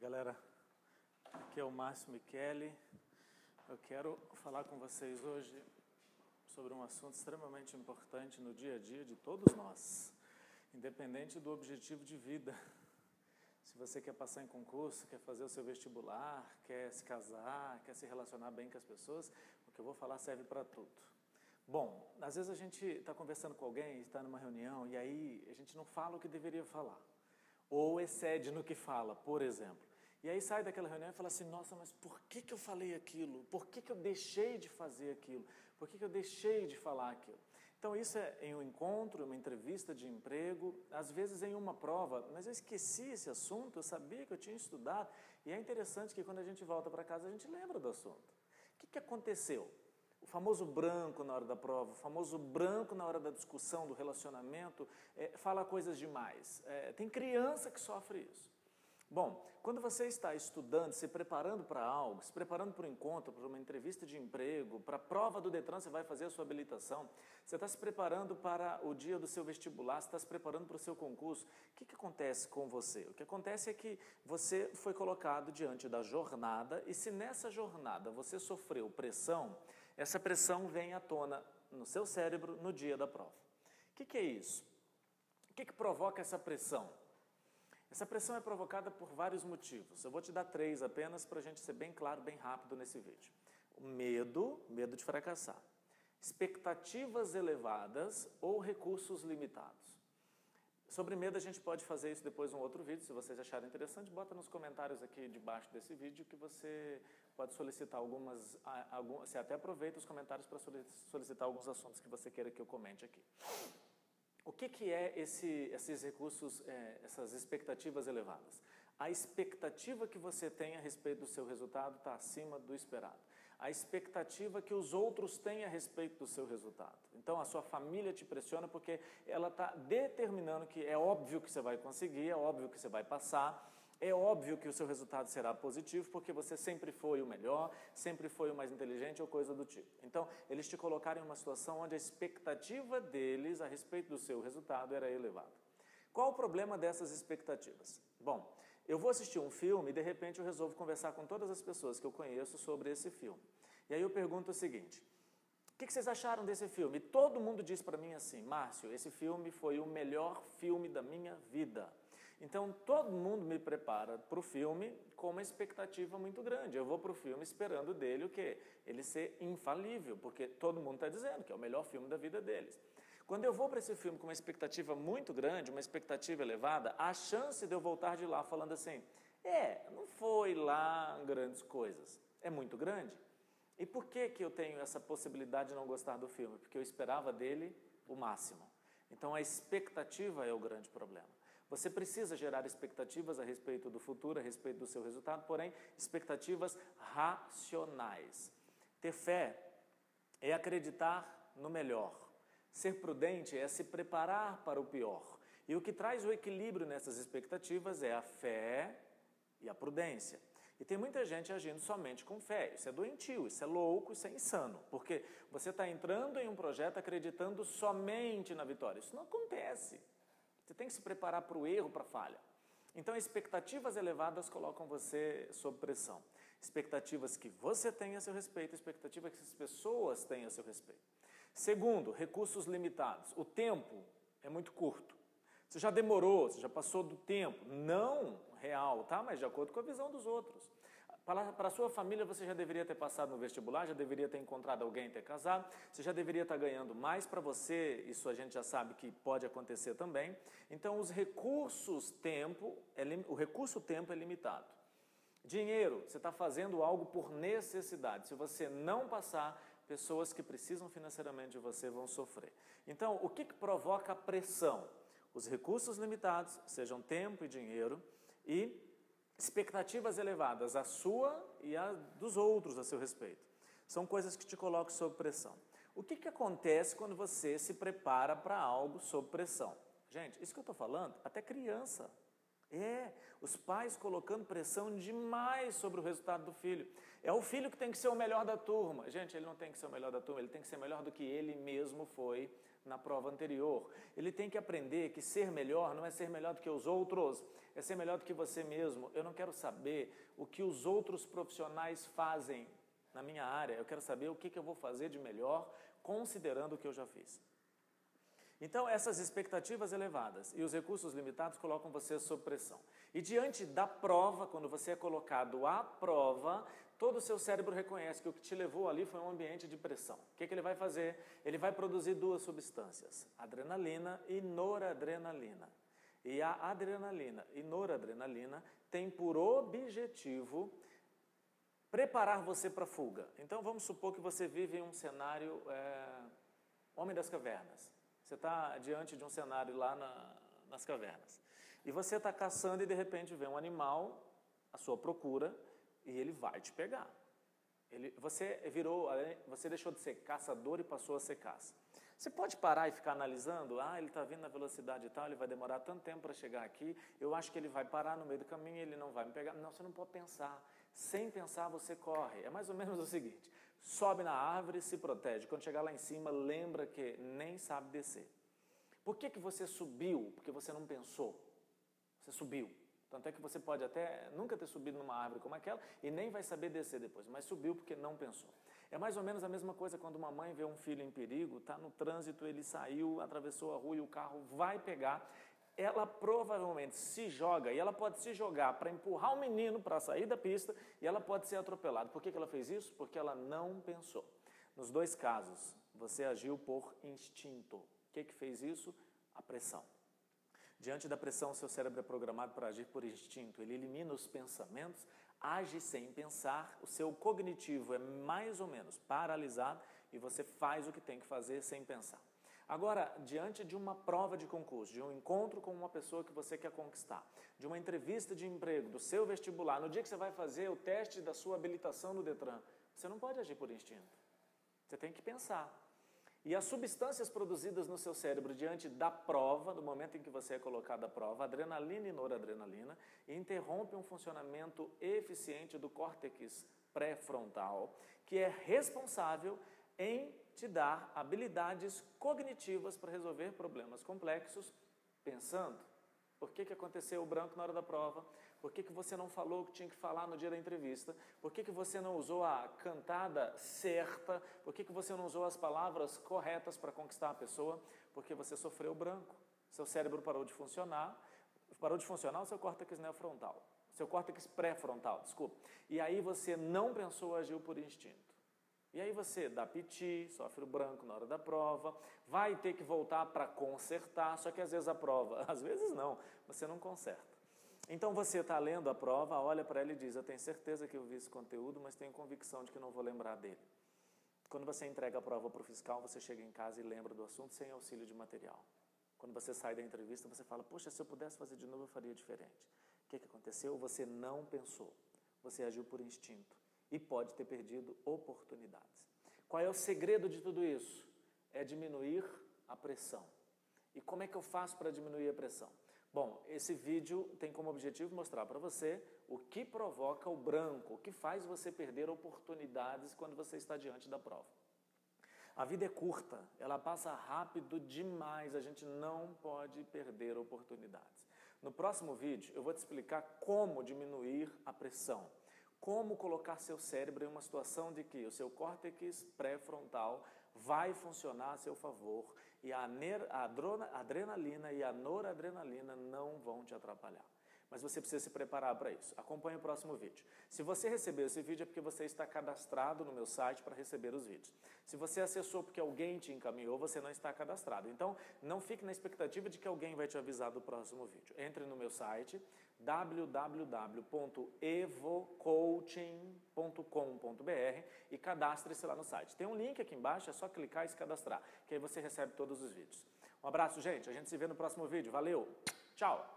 Galera, aqui é o Márcio Michele. Eu quero falar com vocês hoje sobre um assunto extremamente importante no dia a dia de todos nós, independente do objetivo de vida. Se você quer passar em concurso, quer fazer o seu vestibular, quer se casar, quer se relacionar bem com as pessoas, o que eu vou falar serve para tudo. Bom, às vezes a gente está conversando com alguém, está numa reunião, e aí a gente não fala o que deveria falar, ou excede no que fala, por exemplo. E aí sai daquela reunião e fala assim, nossa, mas por que eu falei aquilo? Por que eu deixei de fazer aquilo? Por que eu deixei de falar aquilo? Então isso é em um encontro, uma entrevista de emprego, às vezes em uma prova, mas eu esqueci esse assunto, eu sabia que eu tinha estudado, e é interessante que quando a gente volta para casa a gente lembra do assunto. O que aconteceu? O famoso branco na hora da prova, o famoso branco na hora da discussão, do relacionamento, fala coisas demais. Tem criança que sofre isso. Bom, quando você está estudando, se preparando para algo, se preparando para um encontro, para uma entrevista de emprego, para a prova do Detran, você vai fazer a sua habilitação, você está se preparando para o dia do seu vestibular, você está se preparando para o seu concurso, o que acontece com você? O que acontece é que você foi colocado diante da jornada e se nessa jornada você sofreu pressão, essa pressão vem à tona no seu cérebro no dia da prova. O que é isso? O que provoca essa pressão? Essa pressão é provocada por vários motivos. Eu vou te dar 3 apenas para a gente ser bem claro, bem rápido nesse vídeo. O medo de fracassar. Expectativas elevadas ou recursos limitados. Sobre medo a gente pode fazer isso depois em um outro vídeo, se vocês acharem interessante, bota nos comentários aqui debaixo desse vídeo que você pode solicitar você até aproveita os comentários para solicitar alguns assuntos que você queira que eu comente aqui. O que é esses recursos, essas expectativas elevadas? A expectativa que você tem a respeito do seu resultado está acima do esperado. A expectativa que os outros têm a respeito do seu resultado. Então, a sua família te pressiona porque ela está determinando que é óbvio que você vai conseguir, é óbvio que você vai passar, é óbvio que o seu resultado será positivo porque você sempre foi o melhor, sempre foi o mais inteligente ou coisa do tipo. Então, eles te colocaram em uma situação onde a expectativa deles a respeito do seu resultado era elevada. Qual o problema dessas expectativas? Bom, eu vou assistir um filme e de repente eu resolvo conversar com todas as pessoas que eu conheço sobre esse filme. E aí eu pergunto o seguinte, o que vocês acharam desse filme? E todo mundo diz para mim assim, Márcio, esse filme foi o melhor filme da minha vida. Então, todo mundo me prepara para o filme com uma expectativa muito grande. Eu vou para o filme esperando dele o quê? Ele ser infalível, porque todo mundo está dizendo que é o melhor filme da vida deles. Quando eu vou para esse filme com uma expectativa muito grande, uma expectativa elevada, a chance de eu voltar de lá falando assim, não foi lá grandes coisas, é muito grande. E por que eu tenho essa possibilidade de não gostar do filme? Porque eu esperava dele o máximo. Então, a expectativa é o grande problema. Você precisa gerar expectativas a respeito do futuro, a respeito do seu resultado, porém, expectativas racionais. Ter fé é acreditar no melhor. Ser prudente é se preparar para o pior. E o que traz o equilíbrio nessas expectativas é a fé e a prudência. E tem muita gente agindo somente com fé. Isso é doentio, isso é louco, isso é insano. Porque você está entrando em um projeto acreditando somente na vitória. Isso não acontece. Você tem que se preparar para o erro, para a falha. Então, expectativas elevadas colocam você sob pressão. Expectativas que você tem a seu respeito, expectativas que as pessoas têm a seu respeito. Segundo, recursos limitados. O tempo é muito curto. Você já demorou, você já passou do tempo. Não real, tá? Mas de acordo com a visão dos outros. Para a sua família, você já deveria ter passado no vestibular, já deveria ter encontrado alguém e ter casado, você já deveria estar ganhando mais. Para você, isso a gente já sabe que pode acontecer também. Então, o recurso tempo é limitado. Dinheiro, você está fazendo algo por necessidade. Se você não passar, pessoas que precisam financeiramente de você vão sofrer. Então, o que provoca a pressão? Os recursos limitados, sejam tempo e dinheiro, e expectativas elevadas, a sua e a dos outros a seu respeito. São coisas que te colocam sob pressão. O que acontece quando você se prepara para algo sob pressão? Gente, isso que eu estou falando, até criança. Os pais colocando pressão demais sobre o resultado do filho. É o filho que tem que ser o melhor da turma. Gente, ele não tem que ser o melhor da turma, ele tem que ser melhor do que ele mesmo foi na prova anterior. Ele tem que aprender que ser melhor não é ser melhor do que os outros, é ser melhor do que você mesmo. Eu não quero saber o que os outros profissionais fazem na minha área, eu quero saber o que eu vou fazer de melhor, considerando o que eu já fiz. Então, essas expectativas elevadas e os recursos limitados colocam você sob pressão. E diante da prova, quando você é colocado à prova, todo o seu cérebro reconhece que o que te levou ali foi um ambiente de pressão. O que ele vai fazer? Ele vai produzir duas substâncias, adrenalina e noradrenalina. E a adrenalina e noradrenalina têm por objetivo preparar você para a fuga. Então, vamos supor que você vive em um cenário Homem das Cavernas. Você está diante de um cenário lá nas cavernas. E você está caçando e de repente vem um animal à sua procura e ele vai te pegar. Você deixou de ser caçador e passou a ser caça. Você pode parar e ficar analisando, ele está vindo na velocidade e tal, ele vai demorar tanto tempo para chegar aqui, eu acho que ele vai parar no meio do caminho e ele não vai me pegar. Não, você não pode pensar. Sem pensar você corre. É mais ou menos o seguinte, sobe na árvore e se protege. Quando chegar lá em cima, lembra que nem sabe descer. Por que você subiu? Porque você não pensou. Você subiu. Tanto é que você pode até nunca ter subido numa árvore como aquela e nem vai saber descer depois, mas subiu porque não pensou. É mais ou menos a mesma coisa quando uma mãe vê um filho em perigo, está no trânsito, ele saiu, atravessou a rua e o carro vai pegar. Ela provavelmente se joga, e ela pode se jogar para empurrar o menino para sair da pista, e ela pode ser atropelada. Por que ela fez isso? Porque ela não pensou. Nos dois casos, você agiu por instinto. O que fez isso? A pressão. Diante da pressão, seu cérebro é programado para agir por instinto. Ele elimina os pensamentos, age sem pensar, o seu cognitivo é mais ou menos paralisado, e você faz o que tem que fazer sem pensar. Agora, diante de uma prova de concurso, de um encontro com uma pessoa que você quer conquistar, de uma entrevista de emprego, do seu vestibular, no dia que você vai fazer o teste da sua habilitação no Detran, você não pode agir por instinto. Você tem que pensar. E as substâncias produzidas no seu cérebro diante da prova, no momento em que você é colocado à prova, adrenalina e noradrenalina, interrompem um funcionamento eficiente do córtex pré-frontal, que é responsável em te dar habilidades cognitivas para resolver problemas complexos pensando. Por que aconteceu o branco na hora da prova? Por que você não falou o que tinha que falar no dia da entrevista? Por que você não usou a cantada certa? Por que você não usou as palavras corretas para conquistar a pessoa? Porque você sofreu branco. Seu cérebro parou de funcionar o seu córtex neofrontal, seu córtex pré-frontal, desculpa. E aí você não pensou, agiu por instinto. E aí você dá piti, sofre o branco na hora da prova, vai ter que voltar para consertar, só que às vezes a prova, às vezes não, você não conserta. Então você está lendo a prova, olha para ela e diz, eu tenho certeza que eu vi esse conteúdo, mas tenho convicção de que não vou lembrar dele. Quando você entrega a prova para o fiscal, você chega em casa e lembra do assunto sem auxílio de material. Quando você sai da entrevista, você fala, poxa, se eu pudesse fazer de novo, eu faria diferente. O que aconteceu? Você não pensou, você agiu por instinto. E pode ter perdido oportunidades. Qual é o segredo de tudo isso? É diminuir a pressão. E como é que eu faço para diminuir a pressão? Bom, esse vídeo tem como objetivo mostrar para você o que provoca o branco, o que faz você perder oportunidades quando você está diante da prova. A vida é curta, ela passa rápido demais, a gente não pode perder oportunidades. No próximo vídeo eu vou te explicar como diminuir a pressão. Como colocar seu cérebro em uma situação de que o seu córtex pré-frontal vai funcionar a seu favor e a adrenalina e a noradrenalina não vão te atrapalhar. Mas você precisa se preparar para isso. Acompanhe o próximo vídeo. Se você recebeu esse vídeo é porque você está cadastrado no meu site para receber os vídeos. Se você acessou porque alguém te encaminhou, você não está cadastrado. Então, não fique na expectativa de que alguém vai te avisar do próximo vídeo. Entre no meu site www.evocoaching.com.br e cadastre-se lá no site. Tem um link aqui embaixo, é só clicar e se cadastrar, que aí você recebe todos os vídeos. Um abraço, gente. A gente se vê no próximo vídeo. Valeu! Tchau!